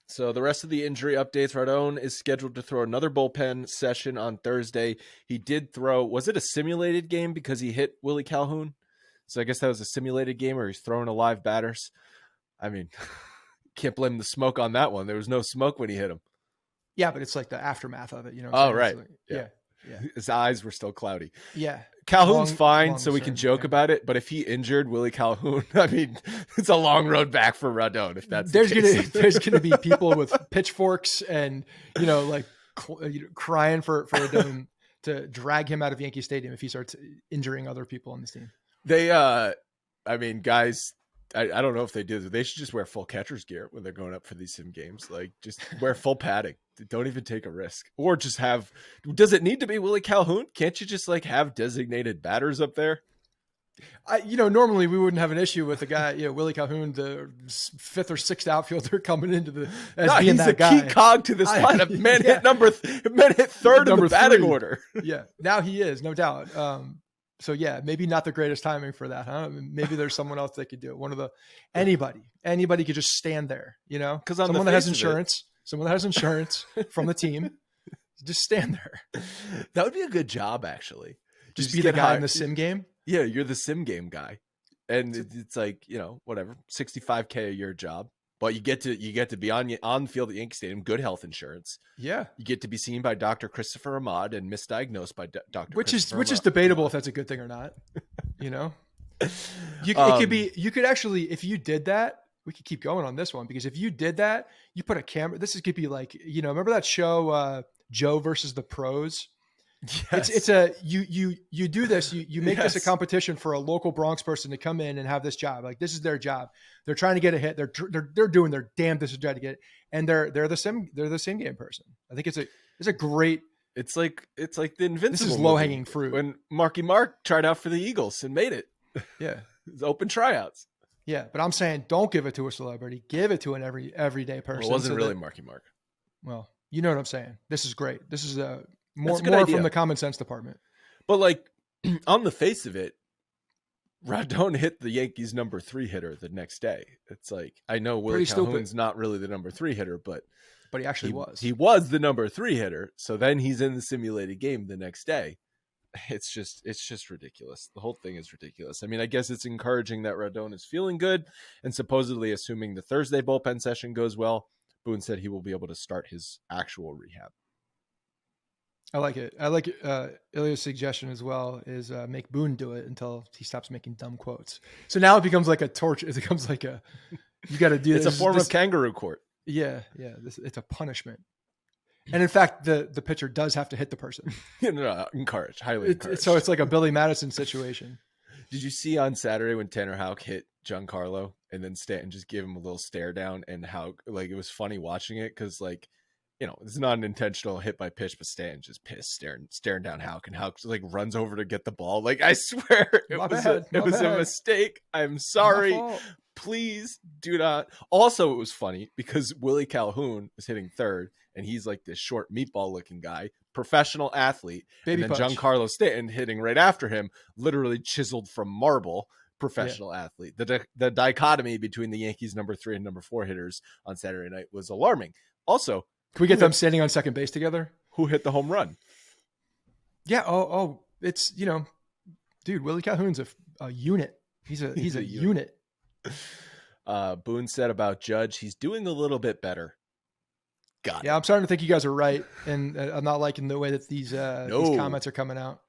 So the rest of the injury updates, Rodon is scheduled to throw another bullpen session on Thursday. He did throw, was it a simulated game because he hit Willie Calhoun? So I guess that was a simulated game where he's throwing a live batters. I mean, can't blame the smoke on that one. There was no smoke when he hit him. Yeah, but it's like the aftermath of it, Oh, right. Like, yeah. His eyes were still cloudy. Yeah. Calhoun's fine, so we can joke about it. But if he injured Willie Calhoun, I mean, it's a long road back for Rodon. If that's there's gonna be people with pitchforks and crying for Rodon to drag him out of Yankee Stadium if he starts injuring other people on this team. They, guys, I don't know if they do. They should just wear full catcher's gear when they're going up for these sim games. Like, just wear full padding. Don't even take a risk. Or just have. Does it need to be Willie Calhoun? Can't you just have designated batters up there? Normally we wouldn't have an issue with a guy, Willie Calhoun, the 5th or 6th outfielder coming into he's a key cog to this lineup. Man hit hit 3rd in the batting order. Yeah, now he is, no doubt. So yeah, maybe not the greatest timing for that, huh? Maybe there's someone else that could do it. Anybody could just stand there, because someone that has insurance from the team, just stand there. That would be a good job, actually. Just be the guy in the sim game. Yeah, you're the sim game guy, and it's like whatever, $65K a year job, but you get to be on the field at Yankee Stadium, good health insurance. Yeah, you get to be seen by Dr. Christopher Ahmad and misdiagnosed by Dr. Which is debatable if that's a good thing or not. You could actually, if you did that, we could keep going on this one, because if you did that, you put a camera. This could be like, remember that show Joe versus the Pros? Yes. It's you do this, you make this a competition for a local Bronx person to come in and have this job. Like, this is their job. They're trying to get a hit. They're doing their damnedest to try to get it. And they're the same game person. I think it's a great. It's like the Invincible. This is low hanging fruit. When Marky Mark tried out for the Eagles and made it. Yeah. It's open tryouts. Yeah, but I'm saying don't give it to a celebrity. Give it to an everyday person. Well, it wasn't really Marky Mark. Well, you know what I'm saying. This is great. This is more from the common sense department. But on the face of it, Rodon hit the Yankees number 3 hitter the next day. It's like, I know Willie Calhoun's not really the number 3 hitter, but he actually was. He was the number 3 hitter. So then he's in the simulated game the next day. It's just ridiculous. The whole thing is ridiculous. I mean, I guess it's encouraging that Rodon is feeling good, and supposedly, assuming the Thursday bullpen session goes well, Boone said he will be able to start his actual rehab. I like it. I like Ilya's suggestion as well is make Boone do it until he stops making dumb quotes. So now it becomes like a torture. It becomes like you got to do this. It's a form of kangaroo court. Yeah. It's a punishment. And in fact, the pitcher does have to hit the person. No, highly encouraged. So it's like a Billy Madison situation. Did you see on Saturday when Tanner Houck hit Giancarlo and then Stanton just gave him a little stare down, and how it was funny watching it because it's not an intentional hit by pitch, but Stanton's just pissed staring down Houck, and Houck runs over to get the ball. I swear it was a mistake. I'm sorry. Please do not. Also, it was funny because Willie Calhoun was hitting third, and he's like this short meatball looking guy, professional athlete. Baby and then Giancarlo Stanton hitting right after him, literally chiseled from marble, professional athlete. The dichotomy between the Yankees number 3 and number 4 hitters on Saturday night was alarming. Also, Can we get them standing on second base together? Who hit the home run? Yeah. Oh, it's, dude, Willie Calhoun's a unit. He's a unit. Boone said about Judge, he's doing a little bit better. Got it. I'm starting to think you guys are right. And I'm not liking the way that these comments are coming out.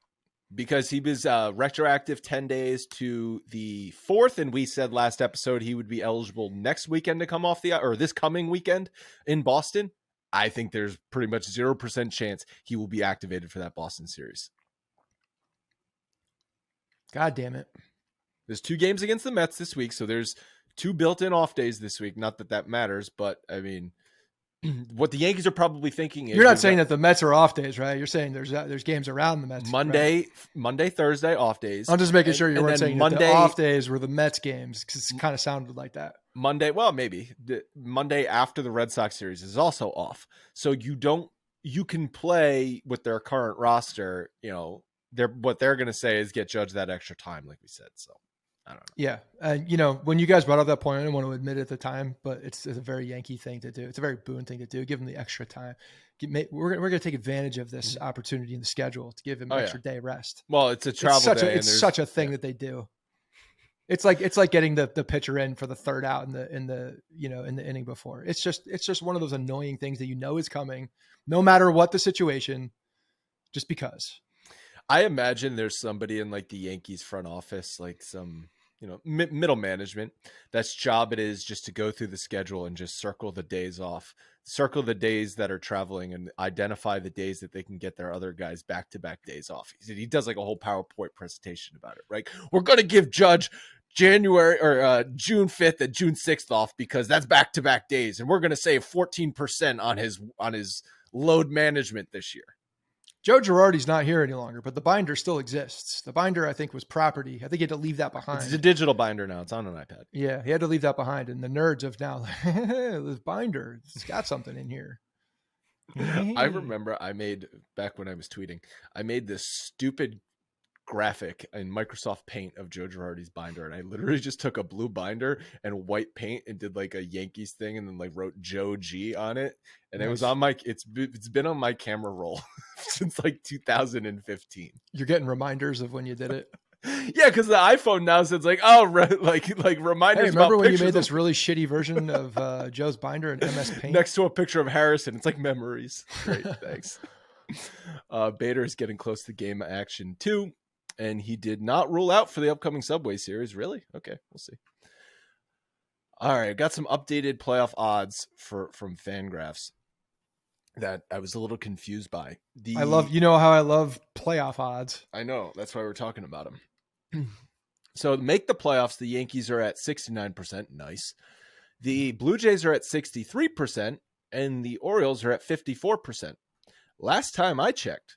Because he was retroactive 10 days to the 4th. And we said last episode he would be eligible next weekend to come off or this coming weekend in Boston. I think there's pretty much 0% chance he will be activated for that Boston series. God damn it. There's 2 games against the Mets this week. So there's 2 built-in off days this week. Not that matters, but I mean, what the Yankees are probably thinking is... You're not saying that the Mets are off days, right? You're saying there's games around the Mets. Monday, right? Monday, Thursday, off days. I'm just making sure you weren't saying Monday, that the off days were the Mets games, because it kind of sounded like that. Monday, well, maybe. Monday after the Red Sox series is also off. So you can play with their current roster, what they're going to say is get Judge that extra time, like we said. So I don't know. Yeah. And, when you guys brought up that point, I didn't want to admit it at the time, but it's a very Yankee thing to do. It's a very Boone thing to do. Give him the extra time. We're going to take advantage of this opportunity in the schedule to give him an extra day rest. Well, it's a travel day. It's such a thing that they do. It's like getting the pitcher in for the third out in the inning before. It's just one of those annoying things that is coming, no matter what the situation, just because. I imagine there's somebody in like the Yankees front office, like some middle management, that's job it is just to go through the schedule and just circle the days off, circle the days that are traveling, and identify the days that they can get their other guys back-to-back days off. He does like a whole PowerPoint presentation about it, right? We're going to give Judge January or June 5th and June 6th off because that's back-to-back days, and we're going to save 14% on his load management this year. Joe Girardi's not here any longer, but the binder still exists. The binder, I think, was property. I think he had to leave that behind. It's a digital binder now. It's on an iPad. Yeah, he had to leave that behind. And the nerds have now, this binder, it's got something in here. I remember back when I was tweeting, I made this stupid graphic in Microsoft Paint of Joe Girardi's binder, and I literally just took a blue binder and white paint and did like a Yankees thing, and then like wrote Joe G on it, and It was on it's been on my camera roll since like 2015. You're getting reminders of when you did it. Yeah, because the iPhone now says like like reminders. Hey, remember when you made this really shitty version of Joe's binder in MS Paint next to a picture of Harrison? It's like memories. Great, thanks. Bader is getting close to game action too. And he did not rule out for the upcoming Subway Series. Really? Okay, we'll see. All right, got some updated playoff odds from Fangraphs that I was a little confused by. I love playoff odds. I know, that's why we're talking about them. So to make the playoffs, the Yankees are at 69%. Nice. The Blue Jays are at 63%, and the Orioles are at 54%. Last time I checked,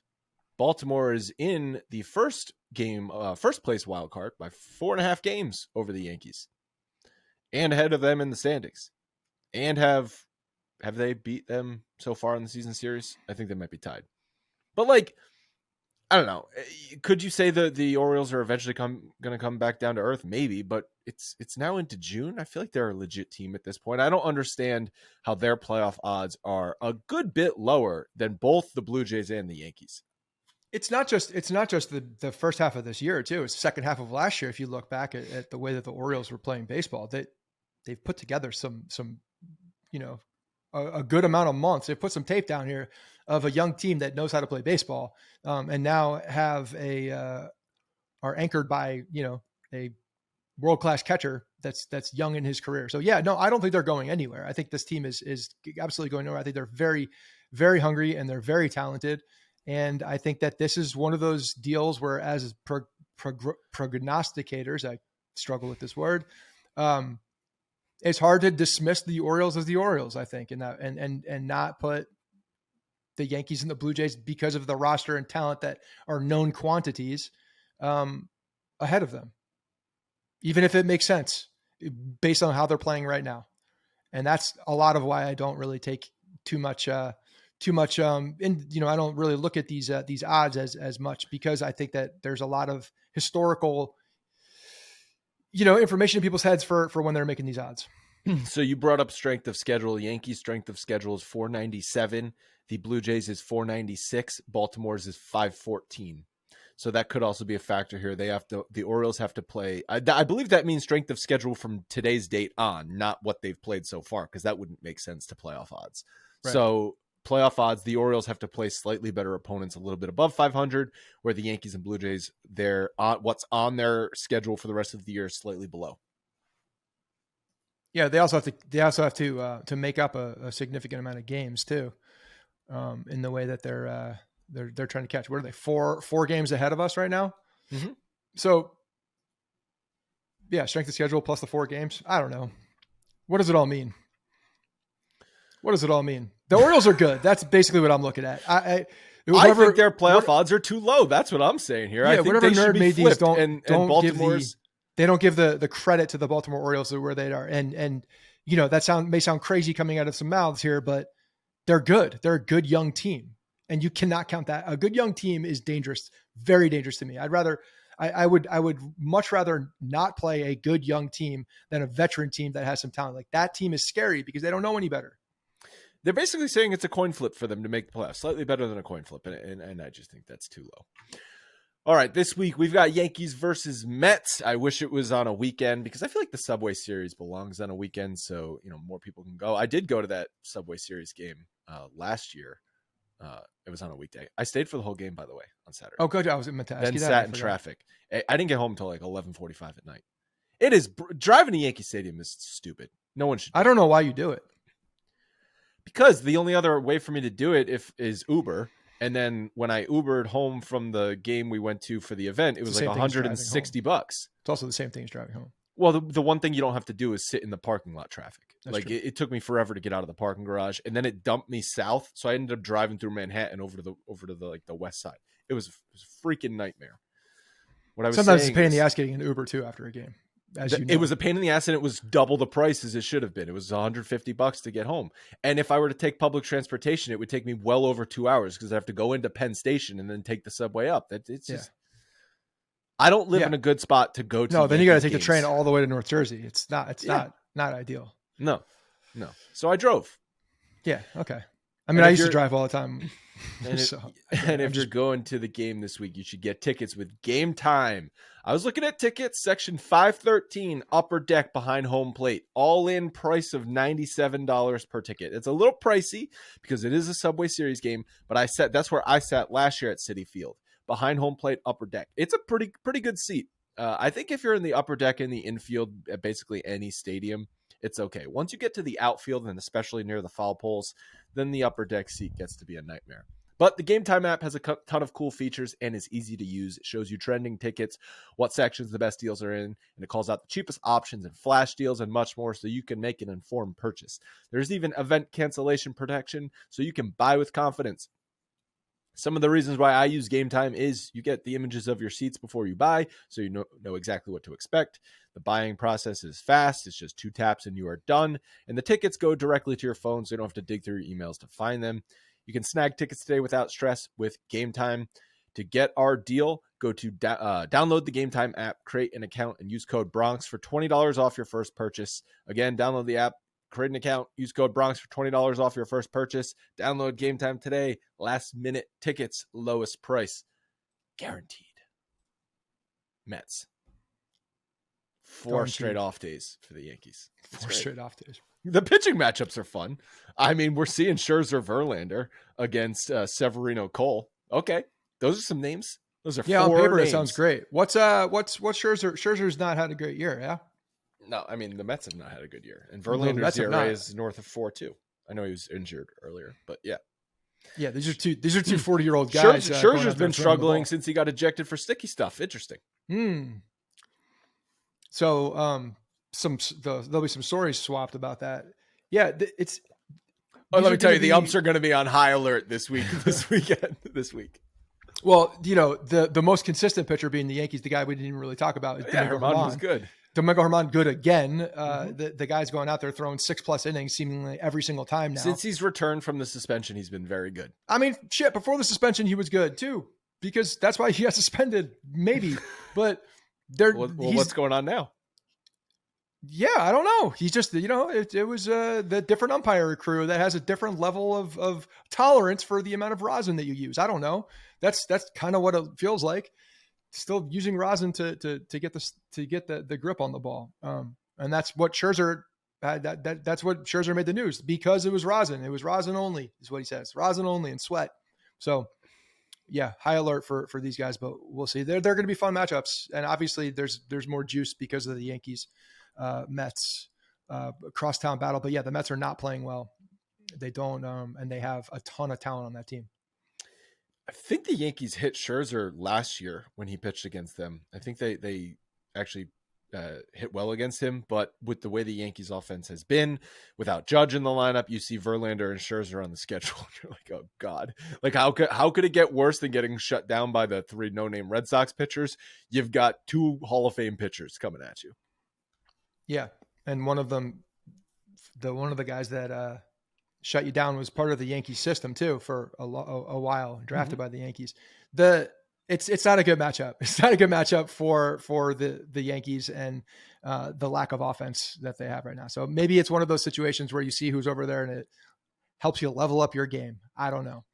Baltimore is in the first place wild card by 4.5 games over the Yankees, and ahead of them in the standings. And have they beat them so far in the season series? I think they might be tied. But I don't know. Could you say that the Orioles are eventually going to come back down to earth? Maybe, but it's now into June. I feel like they're a legit team at this point. I don't understand how their playoff odds are a good bit lower than both the Blue Jays and the Yankees. It's not just the first half of this year too. It's the second half of last year. If you look back at the way that the Orioles were playing baseball, they've put together some a good amount of months. They've put some tape down here of a young team that knows how to play baseball, and now are anchored by a world-class catcher that's young in his career. So yeah, no, I don't think they're going anywhere. I think this team is absolutely going nowhere. I think they're very, very hungry and they're very talented. And I think that this is one of those deals where, as prognosticators, I struggle with this word. It's hard to dismiss the Orioles as the Orioles, I think, and not put the Yankees and the Blue Jays, because of the roster and talent that are known quantities, ahead of them, even if it makes sense based on how they're playing right now. And that's a lot of why I don't really take too much. I don't really look at these odds as much, because I think that there's a lot of historical, information in people's heads for when they're making these odds. So you brought up strength of schedule. Yankees strength of schedule is 497. The Blue Jays is 496. Baltimore's is 514. So that could also be a factor here. The Orioles have to play. I believe that means strength of schedule from today's date on, not what they've played so far, because that wouldn't make sense to playoff odds. Right. So playoff odds, the Orioles have to play slightly better opponents a little bit above 500, where the Yankees and Blue Jays, what's on their schedule for the rest of the year is slightly below. Yeah, they also have to make up a significant amount of games too, in the way that they're trying to catch. What are they, four games ahead of us right now? Mm-hmm. So yeah, strength of schedule plus the 4 games. I don't know. What does it all mean? The Orioles are good. That's basically what I'm looking at. I think their playoff odds are too low. That's what I'm saying here. Yeah, I think whatever they should nerd be made these flipped, don't Baltimore's. They don't give the credit to the Baltimore Orioles where they are. And you know, that may sound crazy coming out of some mouths here, but they're good. They're a good young team. And you cannot count that. A good young team is dangerous, very dangerous to me. I would much rather not play a good young team than a veteran team that has some talent. Like, that team is scary because they don't know any better. They're basically saying it's a coin flip for them to make the playoffs, slightly better than a coin flip. And I just think that's too low. All right, this week we've got Yankees versus Mets. I wish it was on a weekend because I feel like the Subway Series belongs on a weekend, so more people can go. I did go to that Subway Series game last year. It was on a weekday. I stayed for the whole game, by the way, on Saturday. Oh, good. I was meant to ask you that. Then sat in traffic. I didn't get home until like 11:45 at night. It is driving to Yankee Stadium is stupid. No one should. I don't know why you do it. Because the only other way for me to do it is Uber. And then when I Ubered home from the game we went to for the event, it was like $160. It's also the same thing as driving home. Well, the one thing you don't have to do is sit in the parking lot traffic. That's like true. it took me forever to get out of the parking garage, and then it dumped me south. So I ended up driving through Manhattan over to the west side. It was a freaking nightmare. Sometimes it's a pain in the ass getting an Uber too after a game. It was a pain in the ass, and it was double the price as it should have been. It was $150 to get home. And if I were to take public transportation, it would take me well over 2 hours because I have to go into Penn Station and then take the subway up. Just, I don't live in a good spot to go to. No, then you got to take the train all the way to North Jersey. It's not ideal. No. So I drove. Yeah. Okay. I mean, I used to drive all the time. And if you're going to the game this week, you should get tickets with Game Time. I was looking at tickets, section 513, upper deck behind home plate, all in price of $97 per ticket. It's a little pricey because it is a Subway Series game, but that's where I sat last year at Citi Field, behind home plate, upper deck. It's a pretty good seat. I think if you're in the upper deck in the infield at basically any stadium, it's okay. Once you get to the outfield, and especially near the foul poles, then the upper deck seat gets to be a nightmare. But the Game Time app has a ton of cool features and is easy to use. It shows you trending tickets, what sections the best deals are in, and it calls out the cheapest options and flash deals and much more so you can make an informed purchase. There's even event cancellation protection so you can buy with confidence. Some of the reasons why I use Game Time is you get the images of your seats before you buy, so you know exactly what to expect. The buying process is fast. It's just 2 taps and you are done. And the tickets go directly to your phone, so you don't have to dig through your emails to find them. You can snag tickets today without stress with Game Time. To get our deal, go to download the Game Time app, create an account, and use code Bronx for $20 off your first purchase. Again, download the app, create an account, use code Bronx for $20 off your first purchase. Download Game Time today. Last minute tickets, lowest price, guaranteed. Mets. 4 straight off days for the Yankees. 4 straight off days. The pitching matchups are fun. I mean, we're seeing Scherzer Verlander against Severino Cole. Okay, those are some names. Those are 4 on paper. names. It sounds great. What's Scherzer? Scherzer's not had a great year. Yeah. No, I mean the Mets have not had a good year, and Verlander's ERA is north of 4.2. I know he was injured earlier, but yeah. Yeah, these are two 40-year-old guys. Scherzer's been struggling since he got ejected for sticky stuff. Interesting. So, there'll be some stories swapped about that. Yeah, it's. Let me tell you, the umps are going to be on high alert this week. This week. Well, the most consistent pitcher being the Yankees, the guy we didn't even really talk about, is Domingo Germán was good. Domingo Germán good again. The guy's going out there throwing 6+ innings seemingly every single time now. Since he's returned from the suspension, he's been very good. I mean, shit. Before the suspension, he was good too, because that's why he got suspended. Maybe, but. What's going on now? Yeah, I don't know. He's just, it was the different umpire crew that has a different level of tolerance for the amount of rosin that you use. I don't know. That's kind of what it feels like. Still using rosin to get the grip on the ball. And that's what Scherzer that's what Scherzer made the news because it was rosin. It was rosin only, is what he says. Rosin only and sweat. So yeah, high alert for these guys, but we'll see. They're going to be fun matchups, and obviously there's more juice because of the Yankees Mets crosstown battle. But yeah, the Mets are not playing well. They don't, and they have a ton of talent on that team. I think the Yankees hit Scherzer last year when he pitched against them. I think they actually hit well against him, but with the way the Yankees offense has been, without Judge in the lineup, you see Verlander and Scherzer on the schedule. You're like, oh God, like how could it get worse than getting shut down by the 3 no-name Red Sox pitchers? You've got 2 Hall of Fame pitchers coming at you. Yeah, and one of them, one of the guys that shut you down was part of the Yankees system too for a while, drafted by the Yankees. It's not a good matchup. It's not a good matchup for the Yankees and the lack of offense that they have right now. So maybe it's one of those situations where you see who's over there and it helps you level up your game. I don't know,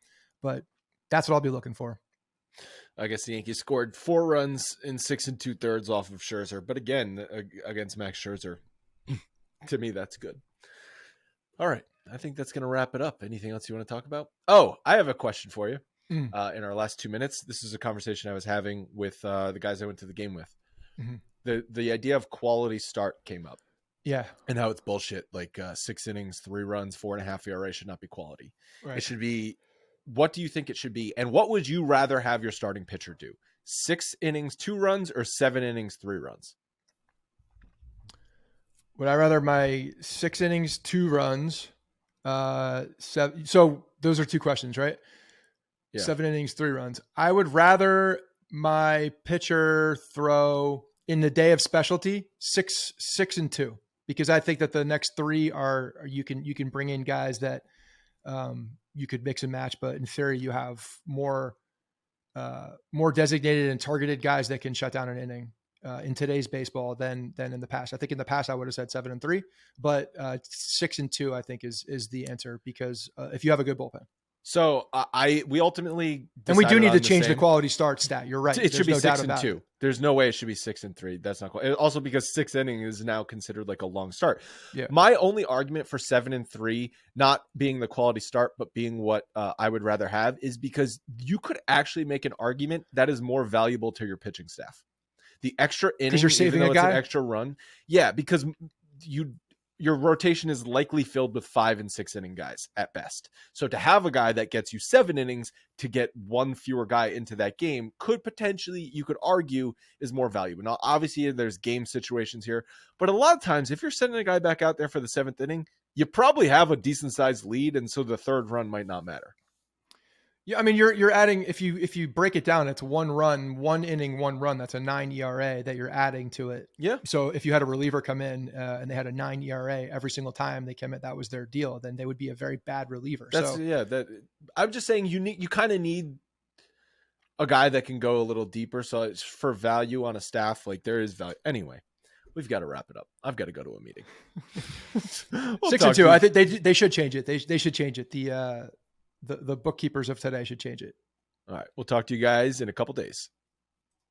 but that's what I'll be looking for. I guess the Yankees scored 4 runs in 6 2/3 off of Scherzer, but again, against Max Scherzer, to me, that's good. All right. I think that's going to wrap it up. Anything else you want to talk about? Oh, I have a question for you. In our last 2 minutes, this is a conversation I was having with the guys I went to the game with. The idea of quality start came up. Yeah. And how it's bullshit. Like 6 innings, 3 runs, 4.5 ERA should not be quality. Right. It should be, what do you think it should be? And what would you rather have your starting pitcher do? 6 innings, 2 runs, or 7 innings, 3 runs? Would I rather my 6 innings, 2 runs, 7? So those are 2 questions, right? Yeah. 7 innings, 3 runs. I would rather my pitcher throw in the day of specialty 6 and 2, because I think that the next 3 are you can bring in guys that you could mix and match, but in theory you have more designated and targeted guys that can shut down an inning in today's baseball than in the past. I think in the past I would have said 7 and 3, but 6 and 2 I think is the answer, because if you have a good bullpen. So we ultimately, and we do need to change the quality start stat. You're right. It should be 6 and 2. There's no way it should be 6 and 3. That's not cool. Also because 6 innings is now considered like a long start. Yeah. My only argument for 7 and 3 not being the quality start, but being what I would rather have, is because you could actually make an argument that is more valuable to your pitching staff. The extra inning, because you're saving a guy, it's an extra run. Yeah, because your rotation is likely filled with 5 and 6 inning guys at best. So to have a guy that gets you 7 innings to get 1 fewer guy into that game could potentially, you could argue, is more valuable. Now, obviously there's game situations here, but a lot of times if you're sending a guy back out there for the 7th inning, you probably have a decent sized lead. And so the 3rd run might not matter. Yeah, I mean, you're adding, if you break it down, it's 1 run, 1 inning, 1 run. That's a 9 ERA that you're adding to it. Yeah. So if you had a reliever come in and they had a 9 ERA every single time they came in, that was their deal, then they would be a very bad reliever. I'm just saying you kind of need a guy that can go a little deeper. So it's for value on a staff, like there is value. Anyway, we've got to wrap it up. I've got to go to a meeting. 6 and 2. I think they should change it. They should change it. The bookkeepers of today should change it. All right. We'll talk to you guys in a couple days.